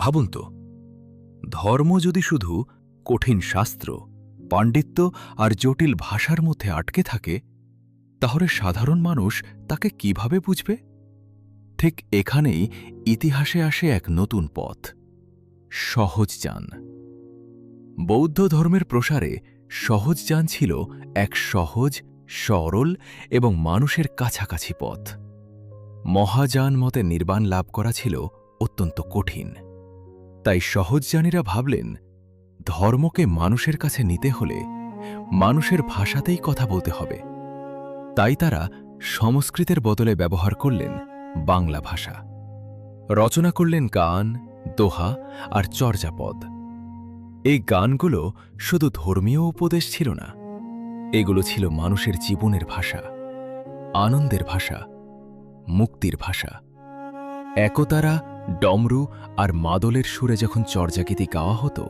ভাবুন তো, ধর্ম যদি শুধু কঠিন শাস্ত্র, পাণ্ডিত্য আর জটিল ভাষার মধ্যে আটকে থাকে, তাহলে সাধারণ মানুষ তাকে কিভাবে বুঝবে? ঠিক এখানেই ইতিহাসে আসে এক নতুন পথ, সহজযান। বৌদ্ধ ধর্মের প্রসারে সহজযান ছিল এক সহজ, সরল এবং মানুষের কাছাকাছি পথ। মহাযান মতে নির্বাণ লাভ করা ছিল অত্যন্ত কঠিন। তাই সহজযানীরা ভাবলেন, ধর্মকে মানুষের কাছে নিতে হলে মানুষের ভাষাতেই কথা বলতে হবে। তাই তারা সংস্কৃতের বদলে ব্যবহার করলেন বাংলা ভাষা। রচনা করলেন গান, দোহা আর চর্যাপদ। এই গানগুলো শুধু ধর্মীয় উপদেশ ছিল না, এগুলো ছিল মানুষের জীবনের ভাষা, আনন্দের ভাষা, মুক্তির ভাষা। একতারা, ডমরু আর মাদলের সুরে যখন চর্যাগীতি গাওয়া হতো,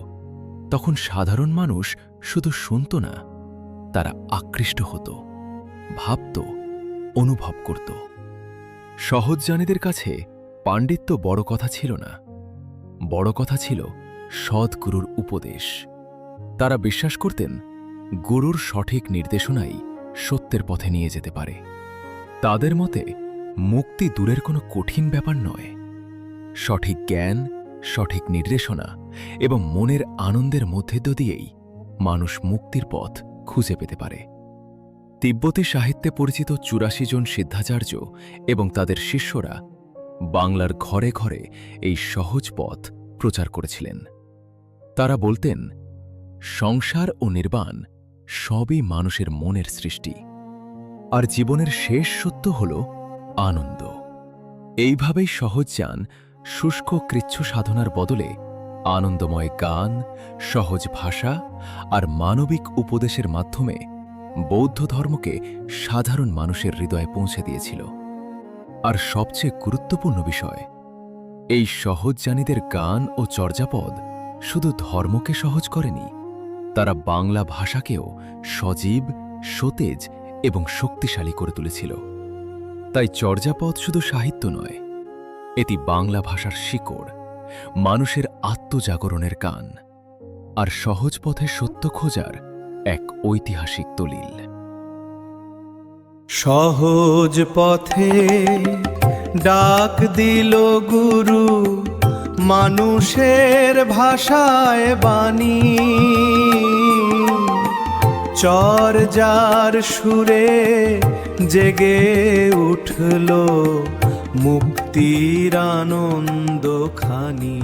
তখন সাধারণ মানুষ শুধু শুনত না, তারা আকৃষ্ট হতো, ভাবত, অনুভব করত। সহজযানীদের কাছে পাণ্ডিত্য বড় কথা ছিল না, বড় কথা ছিল সদ্গুরুর উপদেশ। তারা বিশ্বাস করতেন, গুরুর সঠিক নির্দেশনাই সত্যের পথে নিয়ে যেতে পারে। তাদের মতে মুক্তি দূরের কোনো কঠিন ব্যাপার নয়, সঠিক জ্ঞান, সঠিক নির্দেশনা এবং মনের আনন্দের মধ্যে দিয়েই মানুষ মুক্তির পথ খুঁজে পেতে পারে। তিব্বতী সাহিত্যে পরিচিত ৮৪ জন সিদ্ধাচার্য এবং তাদের শিষ্যরা বাংলার ঘরে ঘরে এই সহজ পথ প্রচার করেছিলেন। তারা বলতেন, সংসার ও নির্বাণ সবই মানুষের মনের সৃষ্টি, আর জীবনের শেষ সত্য হল আনন্দ। এইভাবেই সহজযান শুষ্ক কৃচ্ছ সাধনার বদলে আনন্দময় গান, সহজ ভাষা আর মানবিক উপদেশের মাধ্যমে বৌদ্ধ ধর্মকে সাধারণ মানুষের হৃদয়ে পৌঁছে দিয়েছিল। আর সবচেয়ে গুরুত্বপূর্ণ বিষয়, এই সহজযানীদের গান ও চর্যাপদ শুধু ধর্মকে সহজ করেনি, তারা বাংলা ভাষাকেও সজীব, সতেজ এবং শক্তিশালী করে তুলেছিল। তাই চর্যাপদ শুধু সাহিত্য নয়, এটি বাংলা ভাষার শিকড়, মানুষের আত্মজাগরণের গান, আর সহজ পথে সত্য খোঁজার এক ঐতিহাসিক দলিল। সহজ পথে ডাক দিল গুরু, মানুষের ভাষায় বাণী, চর্যার সুরে জেগে উঠল মুক্তির আনন্দ খানি।